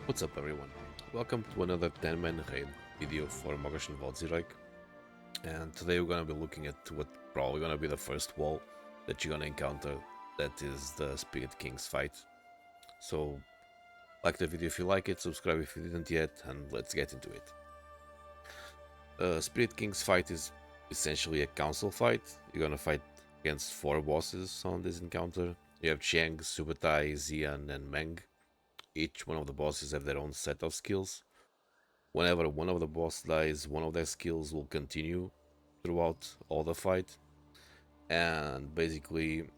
What's up everyone? Welcome to another 10-man raid video for Mogu'shan. And today we're gonna be looking at what probably gonna be the first wall that you're gonna encounter, that is the Spirit King's fight. So like the video if you like it, subscribe if you didn't yet, and let's get into it. Spirit King's fight is essentially a council fight. You're gonna fight against 4 bosses on this encounter. You have Qiang, Subetai, Zean and Meng. Each one of the bosses have their own set of skills. Whenever one of the boss dies, one of their skills will continue throughout all the fight. And basically,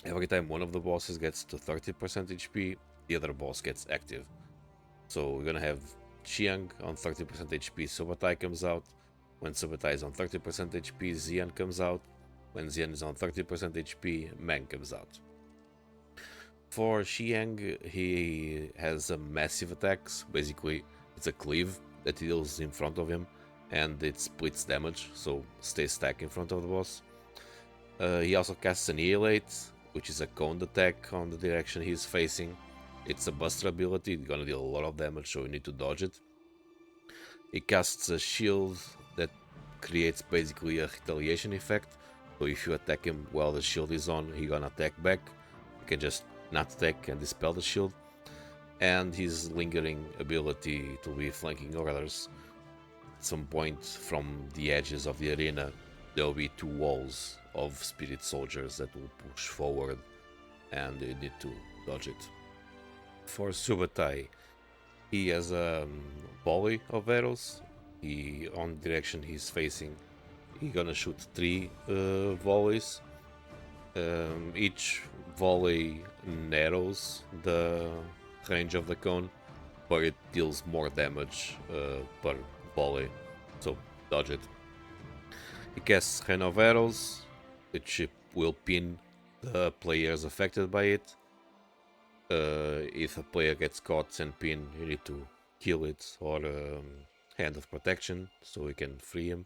every time one of the bosses gets to 30% HP, the other boss gets active. So we're gonna have Qiang on 30% HP, Subetai comes out. When Subetai is on 30% HP, Zean comes out. When Zean is on 30% HP, Meng comes out. For Qiang, he has a massive attacks. Basically, it's a cleave that he deals in front of him, and it splits damage, so stay stacked in front of the boss. He also casts Annihilate, which is a coned attack on the direction he's facing. It's a buster ability, it's gonna deal a lot of damage, so you need to dodge it. He casts a shield that creates basically a retaliation effect. So if you attack him while the shield is on, he's gonna attack back. You can just not attack and dispel the shield. And his lingering ability to be flanking orders. At some point from the edges of the arena, there will be 2 walls of spirit soldiers that will push forward, and you need to dodge it. For Subetai, he has a volley of arrows. On the direction he's facing, he's gonna shoot 3 volleys. Each volley narrows the range of the cone, but it deals more damage per volley, so dodge it. He casts Rain of Arrows, which will pin the players affected by it. If a player gets caught and pinned, you need to kill it or Hand of Protection so we can free him.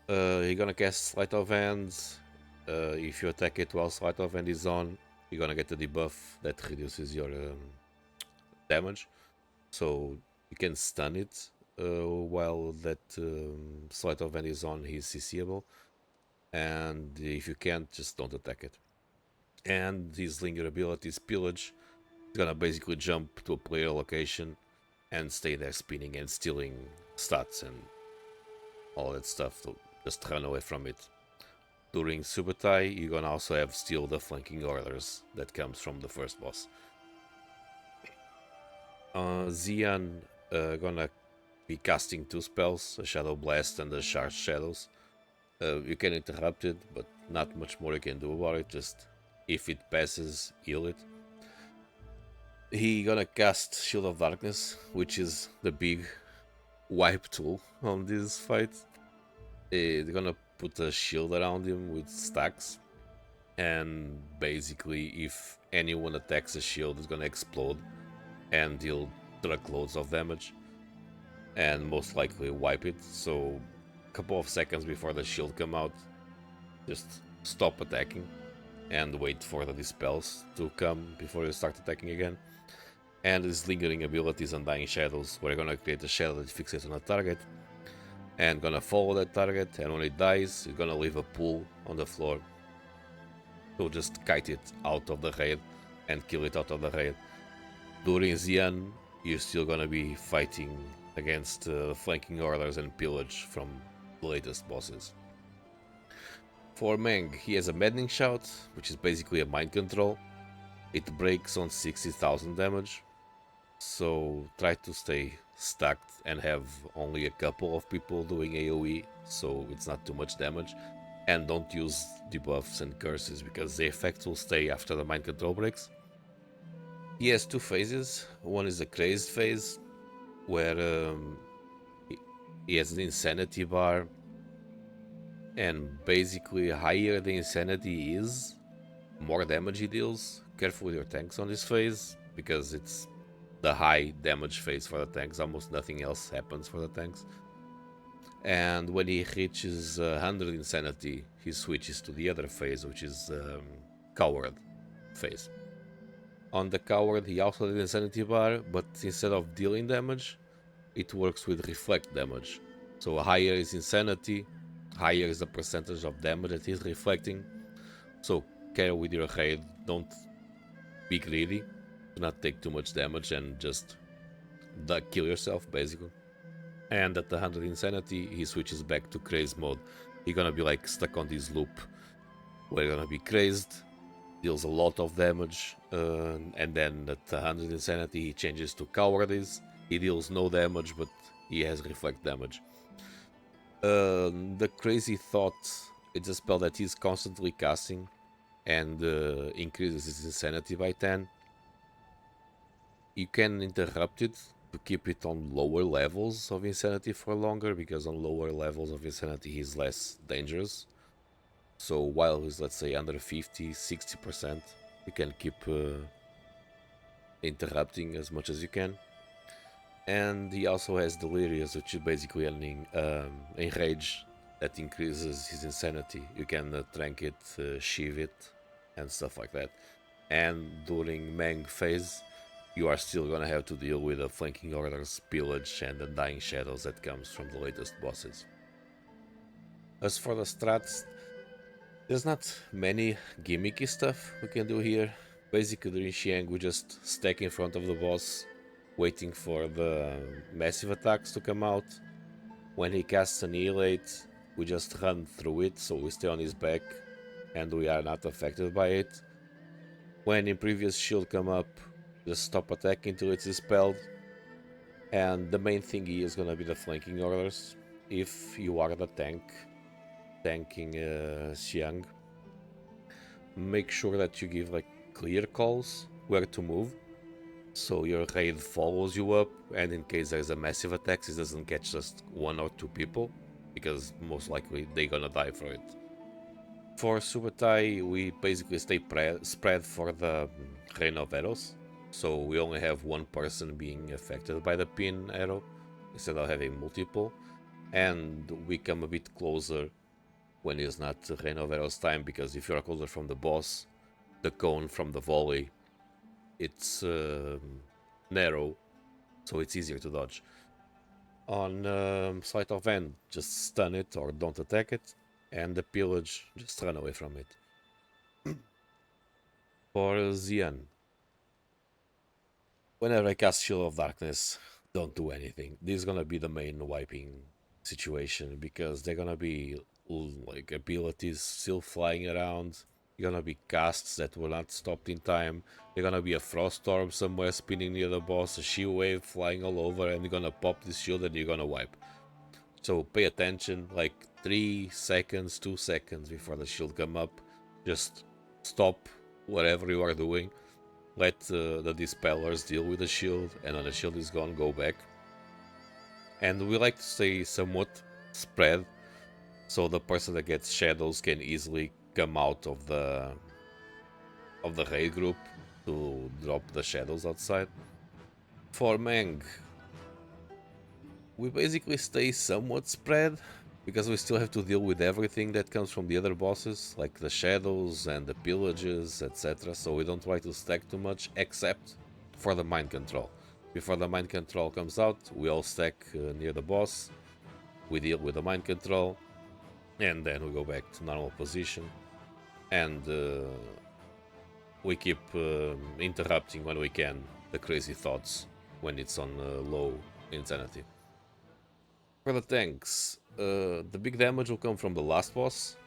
You're gonna cast Sleight of Hand. If you attack it while Sleight of Hand is on, you're gonna get a debuff that reduces your damage. So you can stun it while that Sleight of Hand is on, he's CCable. And if you can't, just don't attack it. And his linger ability is Pillage. He's gonna basically jump to a player location and stay there spinning and stealing stats and all that stuff to just run away from it. During Subetai, you're gonna also have steal the flanking orders that comes from the first boss. Zean gonna be casting 2 spells, a Shadow Blast and a Charged Shadows. You can interrupt it, but not much more you can do about it, just if it passes, heal it. He gonna cast Shield of Darkness, which is the big wipe tool on this fight. They're gonna put a shield around him with stacks, and basically if anyone attacks a shield, it's gonna explode and deal truckloads of damage and most likely wipe it. So a couple of seconds before the shield come out, just stop attacking and wait for the dispels to come before you start attacking again. And his lingering abilities, Undying Shadows, where you're gonna create a shadow that fixates on a target and gonna follow that target, and when it dies, you're gonna leave a pool on the floor. So just kite it out of the raid and kill it out of the raid. During Zean, you're still gonna be fighting against flanking orders and pillage from the latest bosses. For Meng, he has a Maddening Shout, which is basically a mind control. It breaks on 60,000 damage, so try to stay stacked and have only a couple of people doing AoE, so it's not too much damage. And don't use debuffs and curses, because the effects will stay after the mind control breaks. He has 2 phases. One is a crazed phase, where he has an insanity bar, and basically higher the insanity is, more damage he deals. Careful with your tanks on this phase, because it's the high damage phase for the tanks. Almost nothing else happens for the tanks. And when he reaches 100 insanity, he switches to the other phase, which is coward phase. On the coward, he also did insanity bar, but instead of dealing damage, it works with reflect damage. So higher is insanity, higher is the percentage of damage that he's reflecting. So care with your raid, don't be greedy, do not take too much damage and just kill yourself basically. And at the 100 insanity, he switches back to craze mode. He's gonna be like stuck on this loop where you're gonna be crazed, deals a lot of damage, and then at 100 insanity he changes to cowardice. He deals no damage, but he has reflect damage. The crazy thought, it's a spell that he's constantly casting and increases his insanity by 10. You can interrupt it to keep it on lower levels of insanity for longer, because on lower levels of insanity he's less dangerous. So while he's, let's say, under 50, 60%, you can keep interrupting as much as you can. And he also has Delirious, which is basically an enrage that increases his insanity. You can trank it, sheave it, and stuff like that. And during Meng phase, you are still gonna have to deal with the flanking orders, pillage, and the dying shadows that comes from the latest bosses. As for the strats, there's not many gimmicky stuff we can do here. Basically, during Qiang, we just stack in front of the boss, waiting for the massive attacks to come out. When he casts Annihilate, we just run through it, so we stay on his back and we are not affected by it. When in previous shield come up, just stop attacking until it's dispelled. And the main thing here is gonna be the flanking orders. If you are the tanking Qiang, make sure that you give like clear calls where to move, so your raid follows you up, and in case there's a massive attack, it doesn't catch just 1 or 2 people, because most likely they're gonna die for it. For Subetai, we basically stay spread for the rain of arrows, so we only have one person being affected by the pin arrow instead of having multiple, and we come a bit closer when it's not rain of arrows time, because if you're closer from the boss, the cone from the volley, it's narrow, so it's easier to dodge. On Sleight of Hand, just stun it or don't attack it, and the pillage, just run away from it. For Zean, whenever I cast Shield of Darkness, don't do anything. This is gonna be the main wiping situation, because they're gonna be like abilities still flying around. You're gonna be casts that were not stopped in time. You're gonna be a frost orb somewhere spinning near the boss, a shield wave flying all over, and you're gonna pop this shield and you're gonna wipe. So pay attention, like 3 seconds, 2 seconds before the shield come up. Just stop whatever you are doing. Let the dispellers deal with the shield, and when the shield is gone, go back. And we like to stay somewhat spread, so the person that gets shadows can easily come out of the raid group to drop the shadows outside. For Meng, we basically stay somewhat spread, because we still have to deal with everything that comes from the other bosses, like the shadows and the pillages, etc. So we don't try to stack too much, except for the mind control. Before the mind control comes out, we all stack near the boss, we deal with the mind control, and then we go back to normal position, and we keep interrupting when we can the crazy thoughts when it's on low insanity. For the tanks, the big damage will come from the last boss.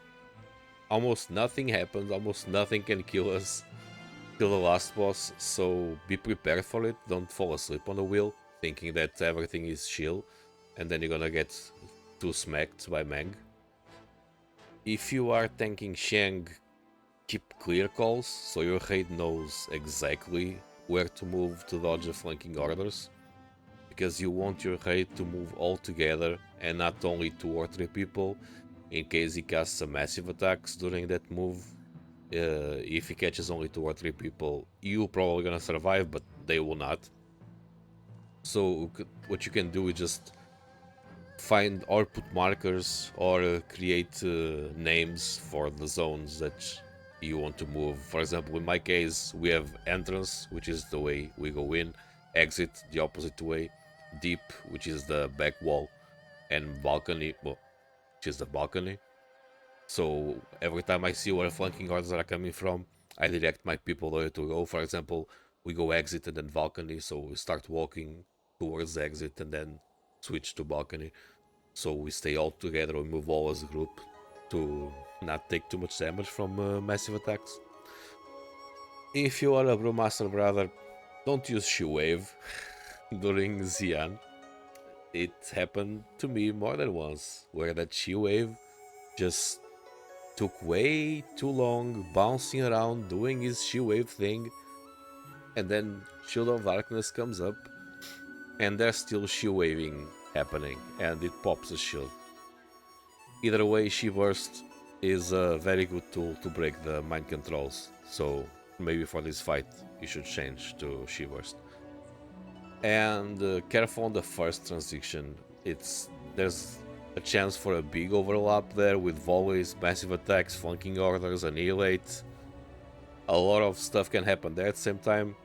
Almost nothing happens, almost nothing can kill us till the last boss, so be prepared for it. Don't fall asleep on the wheel thinking that everything is chill, and then you're gonna get too smacked by Meng. If you are tanking Qiang, keep clear calls, so your raid knows exactly where to move to dodge the flanking orders, because you want your raid to move all together and not only 2 or 3 people, in case he casts some massive attacks during that move. If he catches only 2 or 3 people, you're probably gonna survive, but they will not. So what you can do is just find or put markers or create names for the zones that you want to move. For example, in my case, we have entrance, which is the way we go in, exit the opposite way, deep, which is the back wall, and balcony, well, which is the balcony. So every time I see where flanking orders are coming from, I direct my people where to go. For example, we go exit and then balcony, so we start walking towards exit and then switch to balcony. So we stay all together, we move all as a group to not take too much damage from massive attacks. If you are a Brewmaster brother, don't use She Wave during Zean. It happened to me more than once, where that She Wave just took way too long bouncing around doing his She Wave thing, and then Shield of Darkness comes up, and there's still She Waving happening, and it pops a shield. Either way, She Burst is a very good tool to break the mind controls, so maybe for this fight you should change to She Burst. And careful on the first transition. There's a chance for a big overlap there with volleys, massive attacks, flanking orders, annihilate. A lot of stuff can happen there at the same time.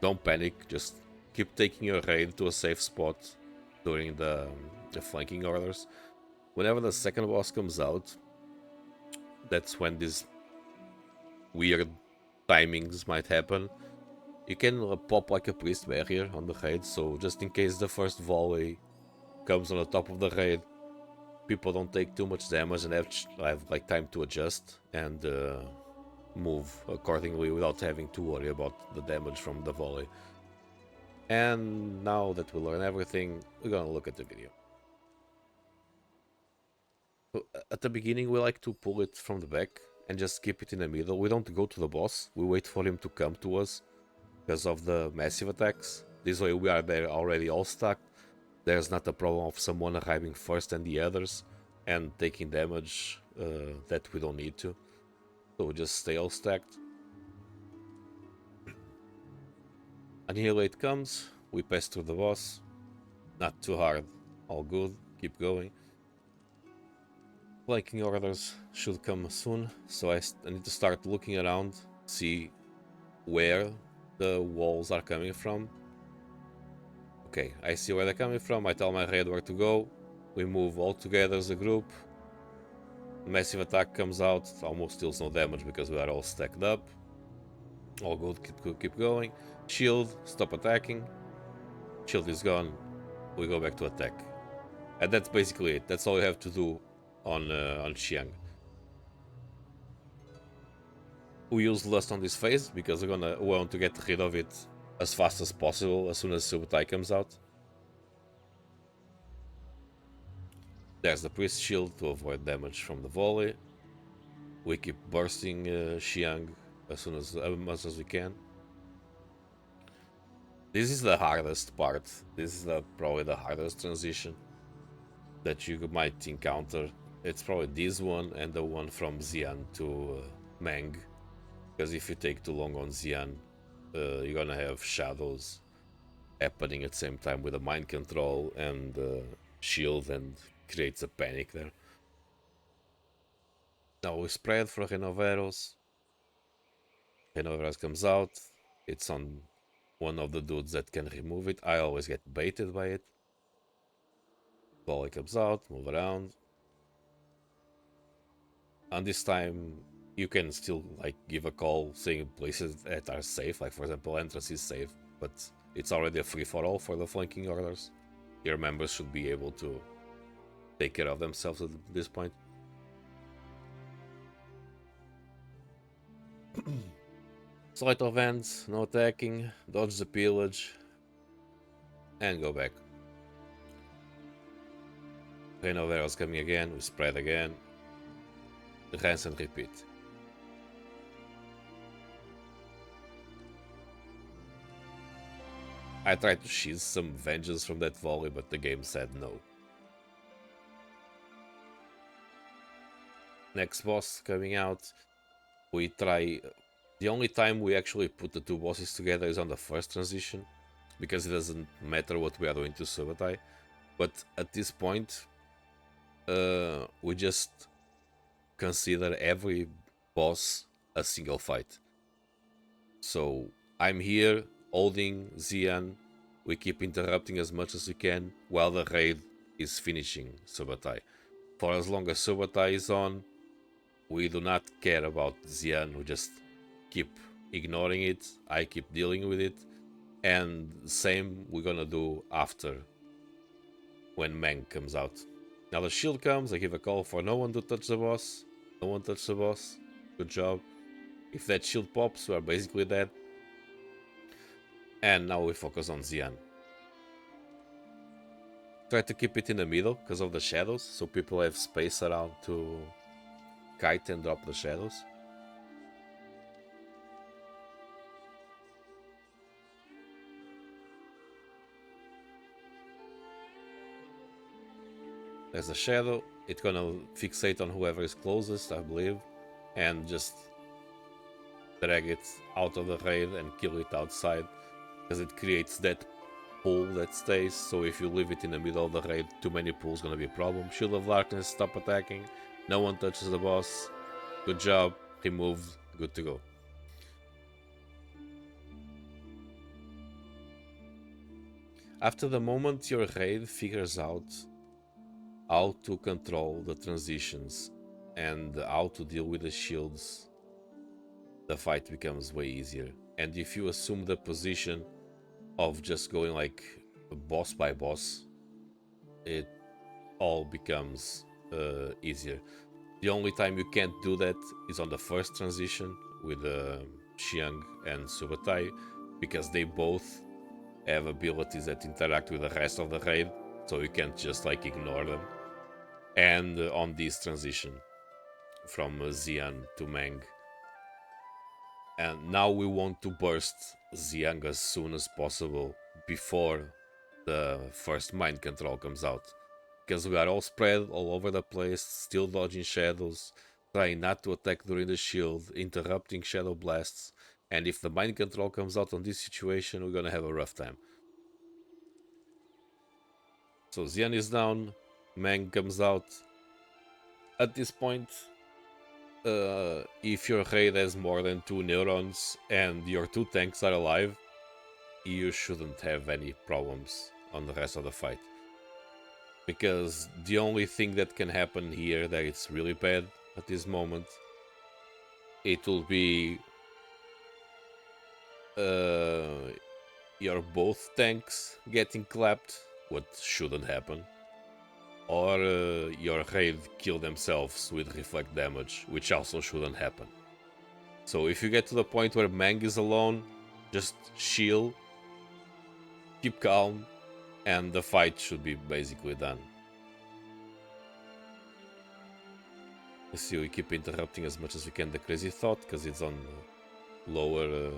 Don't panic, just keep taking your raid to a safe spot during the flanking orders. Whenever the second boss comes out, that's when these weird timings might happen. You can pop like a priest barrier on the raid, so just in case the first volley comes on the top of the raid, people don't take too much damage and have like time to adjust and move accordingly without having to worry about the damage from the volley. And now that we learn everything, we're gonna look at the video. So at the beginning, we like to pull it from the back and just keep it in the middle. We don't go to the boss, we wait for him to come to us because of the massive attacks. This way we are there already all stacked. There's not a problem of someone arriving first and the others and taking damage that we don't need to. So we just stay all stacked. Annihilate comes, we pass through the boss. Not too hard, all good, keep going. Flanking orders should come soon, so I need to start looking around, see where the walls are coming from. Okay, I see where they're coming from, I tell my raid where to go, we move all together as a group. Massive attack comes out, almost deals no damage because we are all stacked up. All good, keep going. Shield, stop attacking. Shield is gone, we go back to attack. And that's basically it, that's all you have to do on Qiang. We use Lust on this phase because we want to get rid of it as fast as possible as soon as Subetai comes out. There's the Priest Shield to avoid damage from the volley. We keep bursting Qiang as much as we can. This is the hardest part. This is probably the hardest transition that you might encounter. It's probably this one and the one from Zean to Meng. Because if you take too long on Zean, you're gonna have shadows happening at the same time with a mind control and shield, and creates a panic there. Now we spread for Renoveros. Renoveros comes out. It's on one of the dudes that can remove it. I always get baited by it. Volley comes out, move around. And this time you can still like give a call saying places that are safe, like for example entrance is safe, but it's already a free-for-all for the flanking orders. Your members should be able to take care of themselves at this point. Sleight of hand, no attacking, dodge the pillage, and go back. Renoveros coming again, we spread again. Rinse and repeat. I tried to sheath some vengeance from that volley, but the game said no. Next boss coming out. We try... The only time we actually put the two bosses together is on the first transition, because it doesn't matter what we are doing to Subetai. But at this point, we just consider every boss a single fight. So I'm here holding Zean. We keep interrupting as much as we can while the raid is finishing Subetai. For as long as Subetai is on, we do not care about Zean. We just keep ignoring it. I keep dealing with it. And same we're gonna do after when Meng comes out. Now the shield comes, I give a call for no one to touch the boss. No one touch the boss. Good job. If that shield pops, we are basically dead. And now we focus on Zean. Try to keep it in the middle because of the shadows, so people have space around to kite and drop the shadows. There's a shadow, it's gonna fixate on whoever is closest, I believe, and just drag it out of the raid and kill it outside, because it creates that pool that stays, so if you leave it in the middle of the raid, too many pools gonna be a problem. Shield of Darkness, stop attacking, no one touches the boss, good job, removed, good to go. After the moment your raid figures out how to control the transitions and how to deal with the shields, the fight becomes way easier. And if you assume the position of just going like boss by boss, it all becomes easier. The only time you can't do that is on the first transition with Qiang and Subetai, because they both have abilities that interact with the rest of the raid, so you can't just like ignore them. And on this transition from Zean to Meng. And now we want to burst Qiang as soon as possible before the first mind control comes out. Because we are all spread all over the place, still dodging shadows, trying not to attack during the shield, interrupting shadow blasts. And if the mind control comes out on this situation, we're gonna have a rough time. So Zean is down, Meng comes out. At this point, if your raid has more than 2 neurons and your 2 tanks are alive, you shouldn't have any problems on the rest of the fight. Because the only thing that can happen here that it's really bad at this moment, it will be your both tanks getting clapped, what shouldn't happen, or your raid kill themselves with reflect damage, which also shouldn't happen. So if you get to the point where Meng is alone, just shield, keep calm, and the fight should be basically done. Let's see, we keep interrupting as much as we can the Crazy Thought, because it's on lower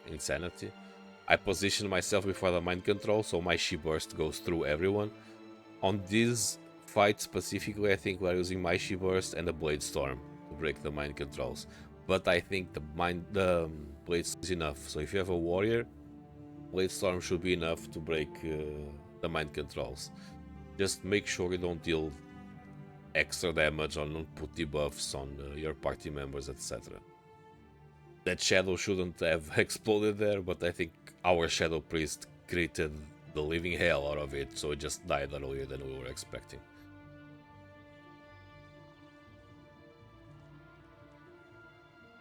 insanity. I position myself before the mind control, so my Shi Burst goes through everyone. On this fight specifically, I think we're using my Shi Burst and the Blade Storm to break the mind controls. But I think the Blade Storm is enough. So if you have a warrior, Blade Storm should be enough to break the mind controls. Just make sure you don't deal extra damage or don't put debuffs on your party members, etc. That shadow shouldn't have exploded there, but I think our Shadow Priest created the living hell out of it, so it just died earlier than we were expecting.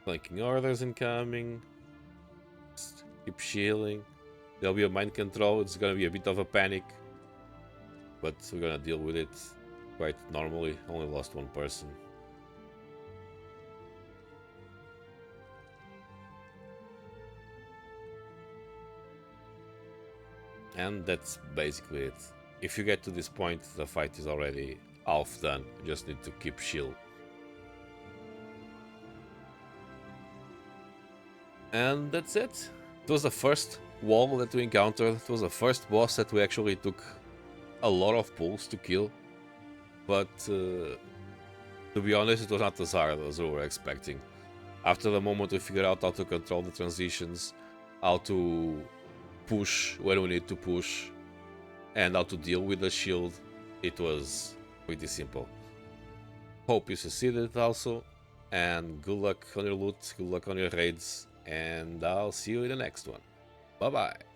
Flanking orders incoming. Just keep shielding. There'll be a mind control, it's gonna be a bit of a panic, but we're gonna deal with it quite normally. Only lost one person. And that's basically it. If you get to this point, the fight is already half done. You just need to keep shield. And that's it. It was the first wall that we encountered. It was the first boss that we actually took a lot of pulls to kill. But to be honest, it was not as hard as we were expecting. After the moment we figured out how to control the transitions, how to push when we need to push, and how to deal with the shield, it was pretty simple. Hope you succeeded also, And good luck on your loot, good luck on your raids, and I'll see you in the next one. Bye bye.